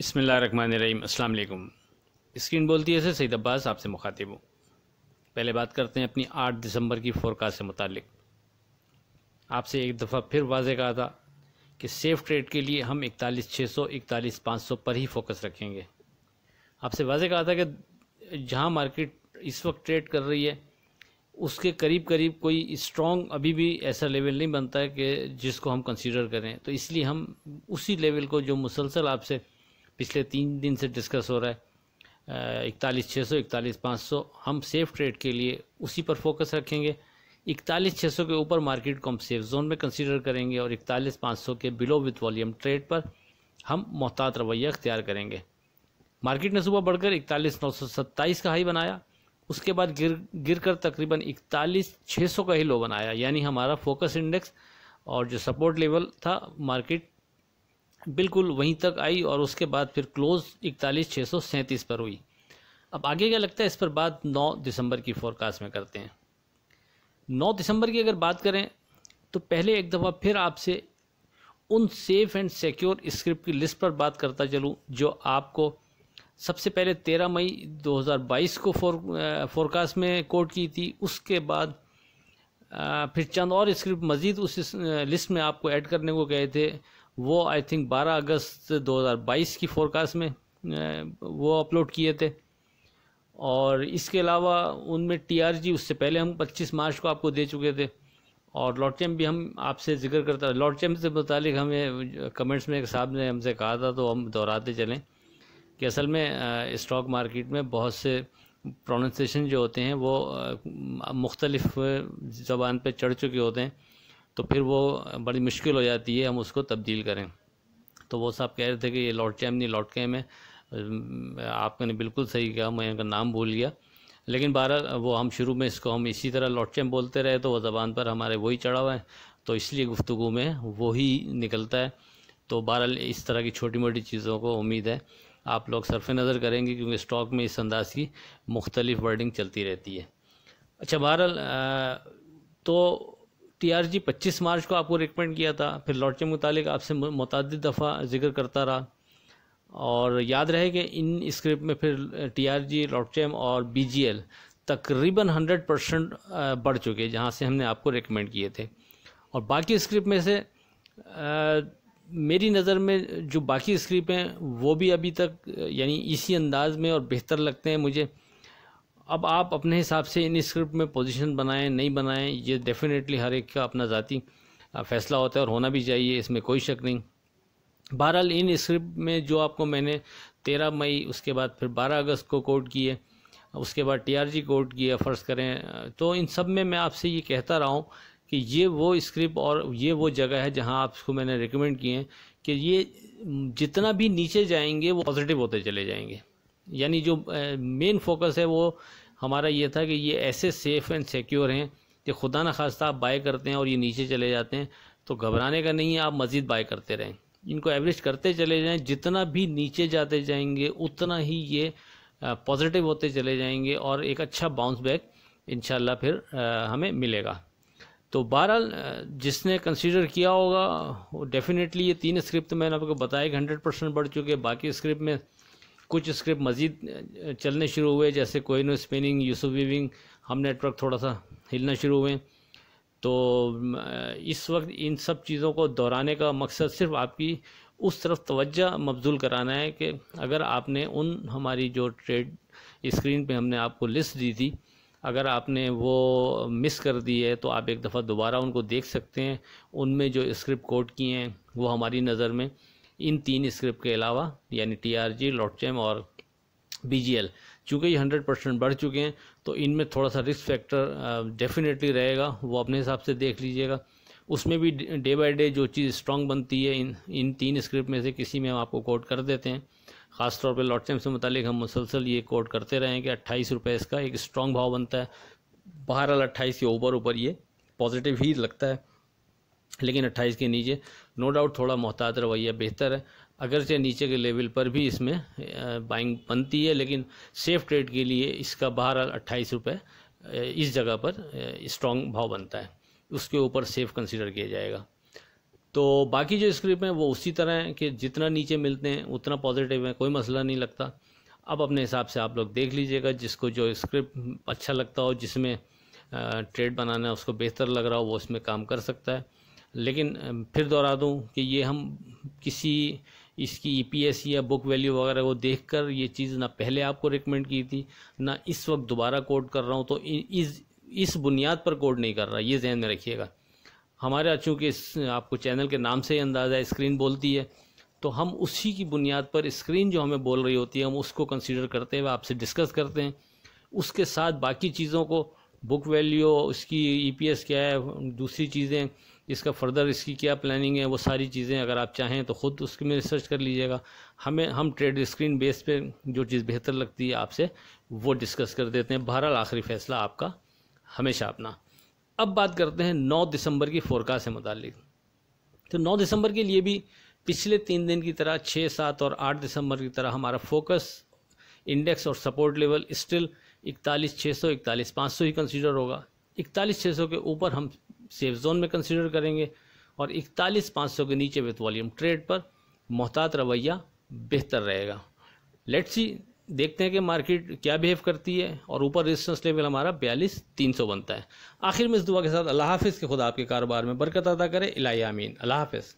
बिस्मिल्लाहिर्रहमानिर्रहीम। अस्सलाम वालेकुम। स्क्रीन बोलती है से सईद अब्बास आपसे मुखातिब हूँ। पहले बात करते हैं अपनी 8 दिसंबर की फोरकास्ट से मुतालिक। आपसे एक दफ़ा फिर वाज़े कहा था कि सेफ़ ट्रेड के लिए हम 41,600 41,500 पर ही फोकस रखेंगे। आपसे वाज़े कहा था कि जहाँ मार्केट इस वक्त ट्रेड कर रही है उसके करीब करीब कोई स्ट्रॉन्ग अभी भी ऐसा लेवल नहीं बनता है कि जिसको हम कंसीडर करें, तो इसलिए हम उसी लेवल को जो मुसलसल आपसे पिछले 3 दिन से डिस्कस हो रहा है 41,600 41,500 हम सेफ़ ट्रेड के लिए उसी पर फोकस रखेंगे। 41,600 के ऊपर मार्केट को हम सेफ जोन में कंसीडर करेंगे और 41,500 के बिलो विथ वॉल्यूम ट्रेड पर हम मोहतात रवैया अख्तियार करेंगे। मार्केट ने सुबह बढ़कर 41,927 का हाई बनाया, उसके बाद गिर कर तकरीबन 41,600 का ही लो बनाया, यानी हमारा फोकस इंडेक्स और जो सपोर्ट लेवल था मार्केट बिल्कुल वहीं तक आई और उसके बाद फिर क्लोज 41,637 पर हुई। अब आगे क्या लगता है इस पर बात 9 दिसंबर की फोरकास्ट में करते हैं। 9 दिसंबर की अगर बात करें तो पहले एक दफ़ा फिर आपसे उन सेफ़ एंड सिक्योर स्क्रिप्ट की लिस्ट पर बात करता चलूँ जो आपको सबसे पहले 13 मई 2022 को फोरकास्ट में कोट की थी। उसके बाद फिर चंद और स्क्रिप्ट मज़ीद उस लिस्ट में आपको ऐड करने को गए थे, वो आई थिंक 12 अगस्त 2022 की फोरकास्ट में वो अपलोड किए थे। और इसके अलावा उनमें टीआरजी उससे पहले हम 25 मार्च को आपको दे चुके थे और लॉट चैम्प भी हम आपसे जिक्र करता। लॉट चैम्प से मुतालिक हमें कमेंट्स में एक साहब ने हमसे कहा था, तो हम दोहराते चलें कि असल में स्टॉक मार्केट में बहुत से प्रोनाउंसिएशन जो होते हैं वो मुख्तलिफ ज़बान पे चढ़ चुके होते हैं, तो फिर वो बड़ी मुश्किल हो जाती है हम उसको तब्दील करें। तो वो साहब कह रहे थे कि ये लॉट चैम्प नहीं लॉट कैम है। आपने बिल्कुल सही कहा, मैं इनका नाम भूल गया, लेकिन बहरहाल वो हम शुरू में इसको हम इसी तरह लॉट चैम्प बोलते रहे तो वो ज़बान पर हमारे वही चढ़ा हुआ है, तो इसलिए गुफ्तगू में वही निकलता है। तो बहरहाल इस तरह की छोटी मोटी चीज़ों को उम्मीद है आप लोग सरफ़ नज़र करेंगे, क्योंकि स्टॉक में इस अंदाज़ की मुख्तलिफ वर्डिंग चलती रहती है। अच्छा, बहरहाल तो टीआरजी 25 मार्च को आपको रिकमेंड किया था, फिर लॉट के मुतालिक आपसे मुतअद्दिद दफ़ा जिक्र करता रहा और याद रहे कि इन स्क्रिप्ट में फिर टीआरजी, लॉट चैम और बीजीएल तकरीबन 100% बढ़ चुके जहाँ से हमने आपको रिकमेंड किए थे। और बाकी स्क्रिप्ट में से मेरी नज़र में जो बाकी स्क्रिप्ट हैं वो भी अभी तक यानी इसी अंदाज में और बेहतर लगते हैं मुझे। अब आप अपने हिसाब से इन स्क्रिप्ट में पोजीशन बनाएं नहीं बनाएं, ये डेफिनेटली हर एक का अपना ज़ाती फ़ैसला होता है और होना भी चाहिए, इसमें कोई शक नहीं। बहरहाल इन स्क्रिप्ट में जो आपको मैंने 13 मई उसके बाद फिर 12 अगस्त को कोट किए, उसके बाद टीआरजी कोट किया फ़र्ज़ करें, तो इन सब में मैं आपसे ये कहता रहा हूँ कि ये वो स्क्रिप्ट और ये वो जगह है जहाँ आपको मैंने रिकमेंड किए हैं कि ये जितना भी नीचे जाएंगे वो पॉजिटिव होते चले जाएंगे। यानी जो मेन फोकस है वो हमारा ये था कि ये ऐसे सेफ़ एंड सिक्योर हैं कि खुदा न खास्ता आप बाय करते हैं और ये नीचे चले जाते हैं तो घबराने का नहीं है, आप मज़ीद बाय करते रहें, इनको एवरेज करते चले जाएं। जितना भी नीचे जाते जाएंगे उतना ही ये पॉजिटिव होते चले जाएंगे और एक अच्छा बाउंस बैक इंशाल्लाह फिर हमें मिलेगा। तो बहरहाल जिसने कंसीडर किया होगा वो डेफिनेटली ये 3 स्क्रिप्ट मैंने आपको बताया कि 100% बढ़ चुके। बाकी स्क्रिप्ट में कुछ स्क्रिप्ट मज़ीद चलने शुरू हुए, जैसे कोइनो स्पिनिंग, यूसुफ वीविंग, हम नेटवर्क थोड़ा सा हिलना शुरू हुए। तो इस वक्त इन सब चीज़ों को दोहराने का मकसद सिर्फ आपकी उस तरफ तवज्जो मबज़ूल कराना है कि अगर आपने उन हमारी जो ट्रेड स्क्रीन पे हमने आपको लिस्ट दी थी, अगर आपने वो मिस कर दी है तो आप एक दफ़ा दोबारा उनको देख सकते हैं। उनमें जो स्क्रिप्ट कोड किए हैं वो हमारी नज़र में इन 3 स्क्रिप्ट के अलावा यानी टीआरजी, लॉट चैम और बीजीएल, चूँकि ये 100% बढ़ चुके हैं तो इनमें थोड़ा सा रिस्क फैक्टर डेफिनेटली रहेगा, वो अपने हिसाब से देख लीजिएगा। उसमें भी डे बाय डे जो चीज़ स्ट्रॉन्ग बनती है इन 3 स्क्रिप्ट में से किसी में हम आपको कोड कर देते हैं। ख़ास तौर पे लॉट चैम से मुतालिक हम मुसलसल ये कोड करते रहे हैं कि 28 रुपये इसका एक स्ट्रॉन्ग भाव बनता है। बहरहाल 28 के ऊपर ये पॉजिटिव ही लगता है, लेकिन 28 के नीचे नो डाउट थोड़ा मोहतात रवैया बेहतर है। अगरचे नीचे के लेवल पर भी इसमें बाइंग बनती है, लेकिन सेफ़ ट्रेड के लिए इसका बहरहाल 28 रुपये इस जगह पर स्ट्रॉन्ग भाव बनता है, उसके ऊपर सेफ़ कंसीडर किया जाएगा। तो बाकी जो स्क्रिप्ट हैं वो उसी तरह है कि जितना नीचे मिलते हैं उतना पॉजिटिव है, कोई मसला नहीं लगता। अब अपने हिसाब से आप लोग देख लीजिएगा, जिसको जो स्क्रिप्ट अच्छा लगता हो, जिसमें ट्रेड बनाना है उसको बेहतर लग रहा हो, वो इसमें काम कर सकता है। लेकिन फिर दोहरा दूं कि ये हम किसी इसकी EPS या बुक वैल्यू वगैरह को देखकर ये चीज़ ना पहले आपको रिकमेंड की थी, ना इस वक्त दोबारा कोड कर रहा हूँ, तो इस बुनियाद पर कोड नहीं कर रहा, ये जहन में रखिएगा। हमारा चूँकि आपको चैनल के नाम से ही अंदाज़ा है, स्क्रीन बोलती है, तो हम उसी की बुनियाद पर स्क्रीन जो हमें बोल रही होती है हम उसको कंसीडर करते हुए आपसे डिस्कस करते हैं। उसके साथ बाकी चीज़ों को, बुक वैल्यू, इसकी EPS क्या है, दूसरी चीज़ें, इसका फर्दर इसकी क्या प्लानिंग है, वो सारी चीज़ें अगर आप चाहें तो ख़ुद उसके में रिसर्च कर लीजिएगा। हम ट्रेड स्क्रीन बेस पे जो चीज़ बेहतर लगती है आपसे वो डिस्कस कर देते हैं। बहरहाल आखिरी फ़ैसला आपका हमेशा अपना। अब बात करते हैं 9 दिसंबर की फोरकास्ट से मुतालिक। तो 9 दिसंबर के लिए भी पिछले 3 दिन की तरह 6, 7 और 8 दिसंबर की तरह हमारा फोकस इंडेक्स और सपोर्ट लेवल स्टिल 41,600 41,500 ही कंसीडर होगा। 41,600 के ऊपर हम सेफ जोन में कंसीडर करेंगे और 41,500 के नीचे विथ वॉल्यूम ट्रेड पर मोहतात रवैया बेहतर रहेगा। लेट्स सी, देखते हैं कि मार्केट क्या बिहेव करती है। और ऊपर रेजिस्टेंस लेवल हमारा 42,300 बनता है। आखिर में इस दुआ के साथ अल्लाह हाफिज़ के खुदा आपके कारोबार में बरकत अता करे। इलाही आमीन। अल्लाह हाफिज़।